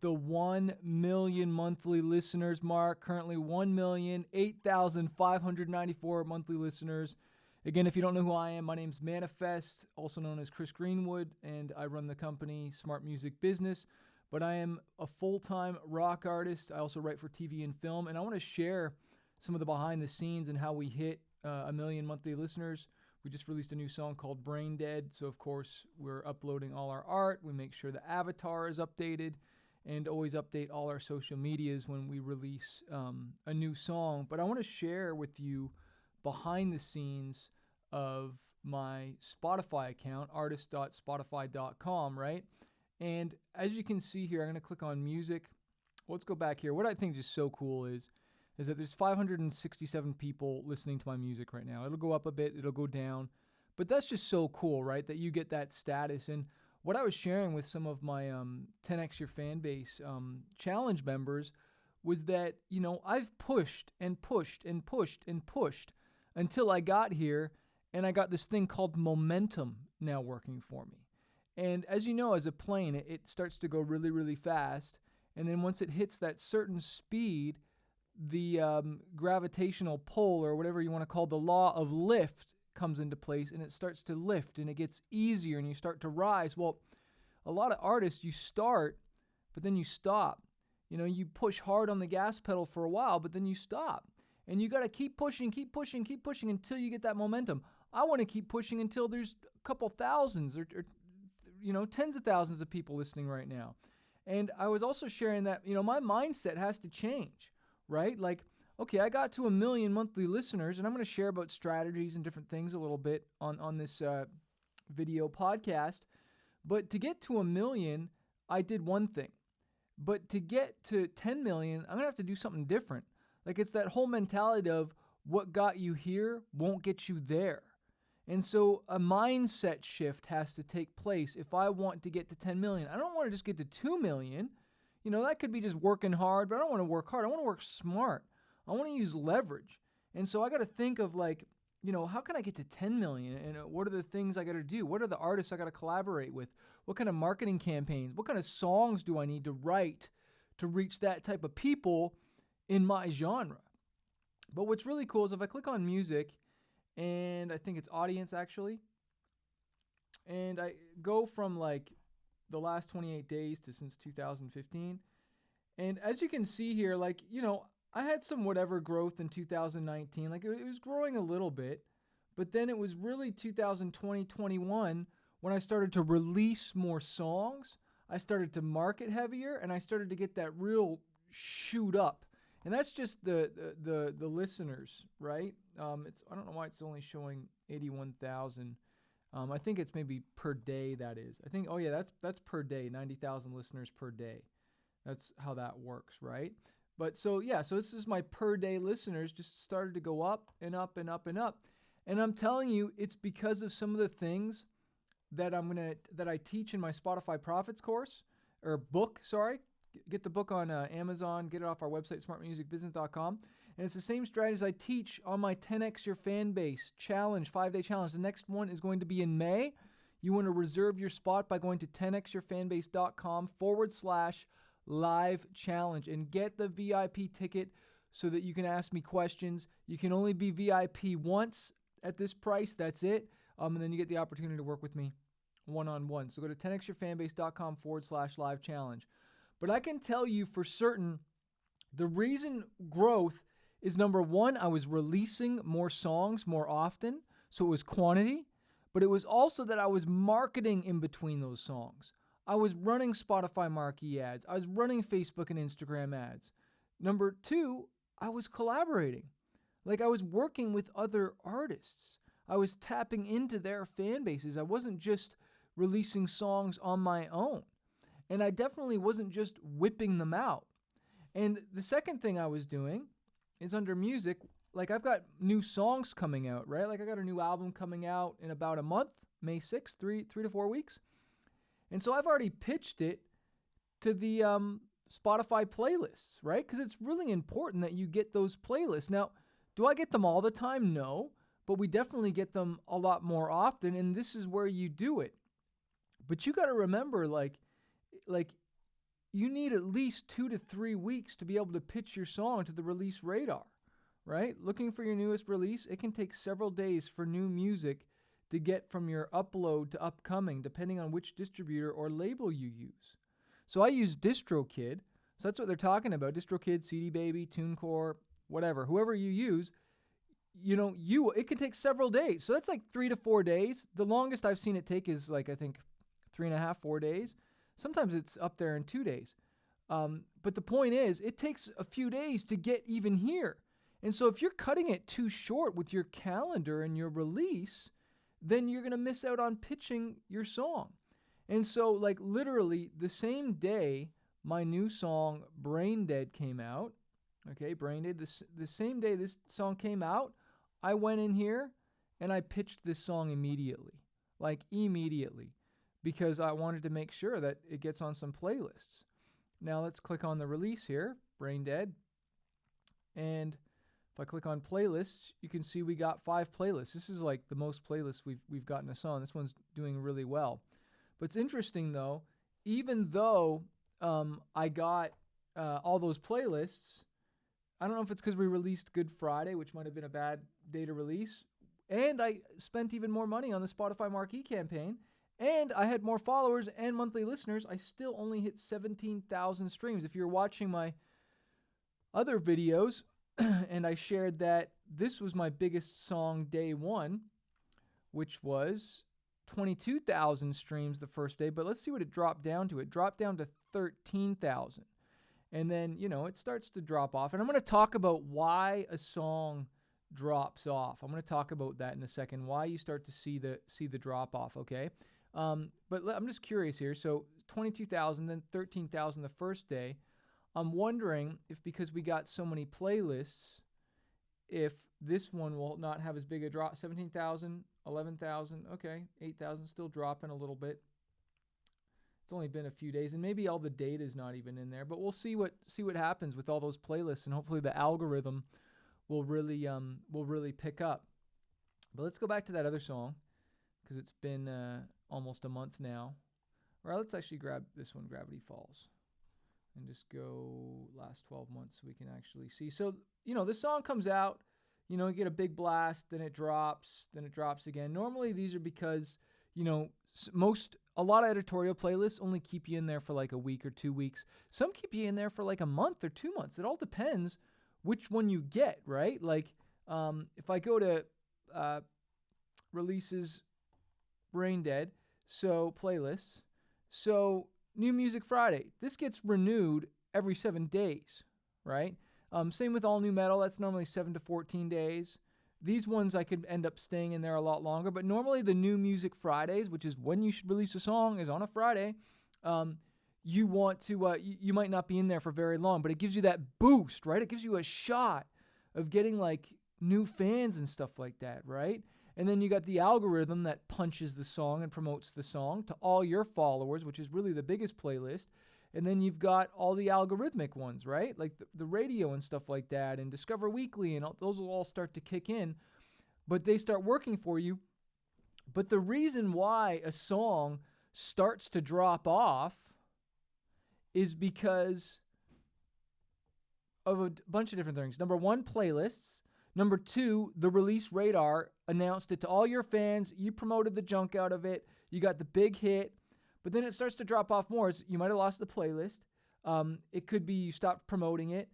hit the 1 million monthly listeners mark. Currently 1,008,594 monthly listeners. Again, if you don't know who I am, my name's Manifest, also known as Chris Greenwood, and I run the company Smart Music Business. But I am a full-time rock artist. I also write for TV and film, and I want to share some of the behind the scenes and how we hit 1 million monthly listeners. We just released a new song called Brain Dead, so of course we're uploading all our art. We make sure the avatar is updated and always update all our social medias when we release a new song. But I want to share with you behind the scenes of my Spotify account, artist.spotify.com, right? And as you can see here, I'm going to click on music. Let's go back here. What I think is so cool is that there's 567 people listening to my music right now. It'll go up a bit, it'll go down, but that's just so cool, right? That you get that status. And what I was sharing with some of my 10X Your Fanbase challenge members was that, I've pushed and pushed and pushed and pushed until I got here, and I got this thing called momentum now working for me. And as you know, as a plane, it starts to go really, really fast. And then once it hits that certain speed, the gravitational pull, or whatever you want to call the law of lift, comes into place, and it starts to lift, and it gets easier, and you start to rise. Well, a lot of artists, you start, but then you stop. You push hard on the gas pedal for a while, but then you stop. And you got to keep pushing until you get that momentum. I want to keep pushing until there's a couple thousands or tens of thousands of people listening right now. And I was also sharing that, my mindset has to change, right? Like, okay, I got to 1 million monthly listeners, and I'm going to share about strategies and different things a little bit on this video podcast. But to get to 1 million, I did one thing. But to get to 10 million, I'm going to have to do something different. Like, it's that whole mentality of what got you here won't get you there. And so a mindset shift has to take place if I want to get to 10 million. I don't want to just get to 2 million. That could be just working hard, but I don't want to work hard. I want to work smart. I want to use leverage. And so I got to think of how can I get to 10 million? And what are the things I got to do? What are the artists I got to collaborate with? What kind of marketing campaigns? What kind of songs do I need to write to reach that type of people in my genre? But what's really cool is if I click on music, and I think it's audience actually, and I go from the last 28 days to since 2015. And as you can see here, I had some whatever growth in 2019. It was growing a little bit, but then it was really 2020, 21 when I started to release more songs. I started to market heavier, and I started to get that real shoot up. And that's just the listeners, right? I don't know why it's only showing 81,000. I think it's maybe per day, that is. I think, that's per day, 90,000 listeners per day. That's how that works, right? But so this is my per day listeners just started to go up and up and up and up. And I'm telling you, it's because of some of the things that I teach in my Spotify Profits course, or book, sorry. Get the book on Amazon, get it off our website, smartmusicbusiness.com. And it's the same strategies I teach on my 10X Your Fanbase challenge, 5-day challenge. The next one is going to be in May. You want to reserve your spot by going to 10xyourfanbase.com/live challenge and get the VIP ticket so that you can ask me questions. You can only be VIP once at this price. That's it. And then you get the opportunity to work with me one-on-one. So go to 10xyourfanbase.com/live challenge. But I can tell you for certain, the reason growth is, number one, I was releasing more songs more often, so it was quantity, but it was also that I was marketing in between those songs. I was running Spotify marquee ads. I was running Facebook and Instagram ads. Number two, I was collaborating. I was working with other artists. I was tapping into their fan bases. I wasn't just releasing songs on my own. And I definitely wasn't just whipping them out. And the second thing I was doing is under music, I've got new songs coming out, right? I got a new album coming out in about a month, May 6th, 3 to 4 weeks. And so I've already pitched it to the Spotify playlists, right? Because it's really important that you get those playlists. Now, do I get them all the time? No, but we definitely get them a lot more often, and this is where you do it. But you got to remember, you need at least 2 to 3 weeks to be able to pitch your song to the release radar, right? Looking for your newest release, it can take several days for new music to get from your upload to upcoming, depending on which distributor or label you use. So I use DistroKid. So that's what they're talking about. DistroKid, CD Baby, TuneCore, whatever. Whoever you use, it can take several days. So that's like 3 to 4 days. The longest I've seen it take is like, I think, 3.5, 4 days. Sometimes it's up there in 2 days. But the point is, it takes a few days to get even here. And so if you're cutting it too short with your calendar and your release, then you're going to miss out on pitching your song. And so, like, literally the same day my new song Brain Dead came out, okay, Brain Dead, the same day this song came out, I went in here and I pitched this song immediately, because I wanted to make sure that it gets on some playlists. Now let's click on the release here, Brain Dead. And if I click on playlists, you can see we got 5 playlists. This is like the most playlists we've gotten a song. This one's doing really well. But it's interesting though, even though I got all those playlists, I don't know if it's because we released Good Friday, which might have been a bad day to release, and I spent even more money on the Spotify Marquee campaign, and I had more followers and monthly listeners, I still only hit 17,000 streams. If you're watching my other videos, and I shared that this was my biggest song day one, which was 22,000 streams the first day, but let's see what it dropped down to. It dropped down to 13,000. And then, it starts to drop off. And I'm going to talk about why a song drops off. I'm going to talk about that in a second, why you start to see the drop off, okay? But I'm just curious here. So 22,000, then 13,000 the first day. I'm wondering if because we got so many playlists, if this one will not have as big a drop. 17,000, 11,000, okay, 8,000, still dropping a little bit. It's only been a few days, and maybe all the data is not even in there, but we'll see what happens with all those playlists, and hopefully the algorithm will really pick up. But let's go back to that other song, because it's been almost a month now. Or let's actually grab this one, Gravity Falls, and just go last 12 months so we can actually see. So, this song comes out, you get a big blast, then it drops again. Normally these are because, a lot of editorial playlists only keep you in there for like a week or 2 weeks. Some keep you in there for like a month or 2 months. It all depends which one you get, right? Like, if I go to releases, Brain Dead, so playlists, so New Music Friday. This gets renewed every 7 days, right? Same with All New Metal. That's normally 7 to 14 days. These ones I could end up staying in there a lot longer, but normally the New Music Fridays, which is when you should release a song, is on a Friday. You want to, you might not be in there for very long, but it gives you that boost, right? It gives you a shot of getting like new fans and stuff like that, right? And then you got the algorithm that punches the song and promotes the song to all your followers, which is really the biggest playlist. And then you've got all the algorithmic ones, right? Like the radio and stuff like that, and Discover Weekly, and those will all start to kick in. But they start working for you. But the reason why a song starts to drop off is because of a bunch of different things. Number one, playlists. Number two, the release radar announced it to all your fans. You promoted the junk out of it. You got the big hit. But then it starts to drop off more. So you might have lost the playlist. It could be you stopped promoting it,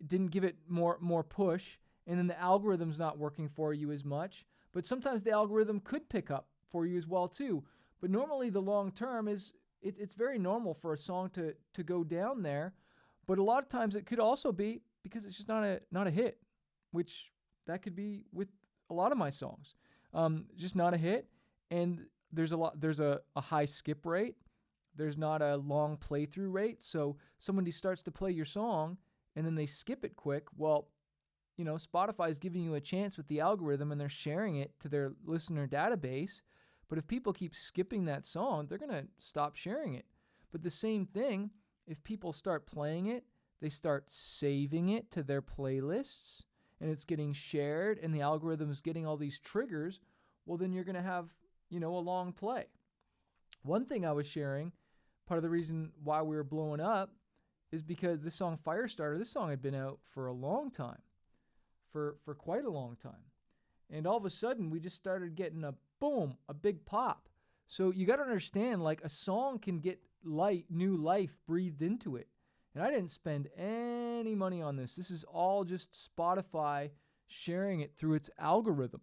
didn't give it more push, and then the algorithm's not working for you as much. But sometimes the algorithm could pick up for you as well too. But normally the long term is it's very normal for a song to go down there. But a lot of times it could also be because it's just not a hit, which that could be with a lot of my songs. Just not a hit, and there's a high skip rate. There's not a long playthrough rate. So somebody starts to play your song and then they skip it quick. Well, Spotify is giving you a chance with the algorithm and they're sharing it to their listener database. But if people keep skipping that song, they're going to stop sharing it. But the same thing, if people start playing it, they start saving it to their playlists and it's getting shared and the algorithm is getting all these triggers, well, then you're going to have a long play. One thing I was sharing, part of the reason why we were blowing up is because this song Firestarter, this song had been out for a long time, for quite a long time. And all of a sudden, we just started getting a boom, a big pop. So you got to understand, like, a song can get new life breathed into it. And I didn't spend any money on this. This is all just Spotify sharing it through its algorithm,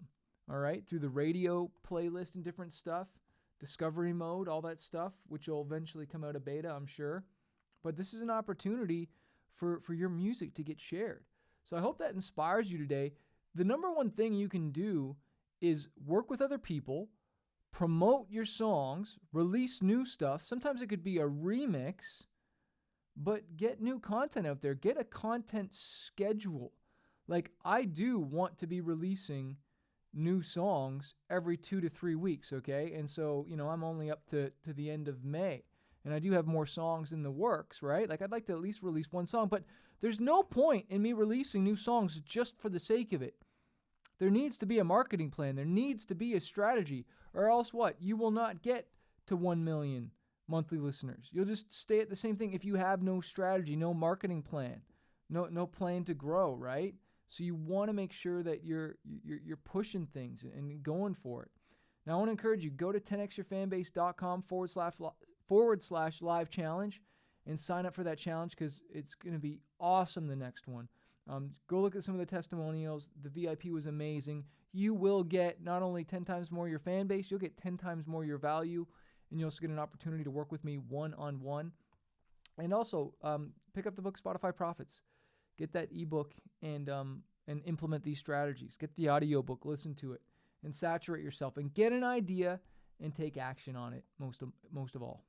all right, through the radio playlist and different stuff, discovery mode, all that stuff, which will eventually come out of beta, I'm sure. But this is an opportunity for your music to get shared. So I hope that inspires you today. The number one thing you can do is work with other people, promote your songs, release new stuff. Sometimes it could be a remix, but get new content out there. Get a content schedule. Like, I do want to be releasing new songs every 2 to 3 weeks, okay? And so, I'm only up to the end of May. And I do have more songs in the works, right? Like, I'd like to at least release one song, but there's no point in me releasing new songs just for the sake of it. There needs to be a marketing plan. There needs to be a strategy, or else what? You will not get to 1 million monthly listeners. You'll just stay at the same thing if you have no strategy, no marketing plan, no plan to grow, right? So you want to make sure that you're pushing things and going for it. Now, I want to encourage you, go to 10xyourfanbase.com/live challenge and sign up for that challenge, because it's going to be awesome, the next one. Go look at some of the testimonials. The VIP was amazing. You will get not only 10 times more your fan base, you'll get 10 times more your value, and you'll also get an opportunity to work with me one-on-one. And also, pick up the book Spotify Profits. Get that ebook and implement these strategies. Get the audiobook, listen to it, and saturate yourself, and get an idea and take action on it most of all.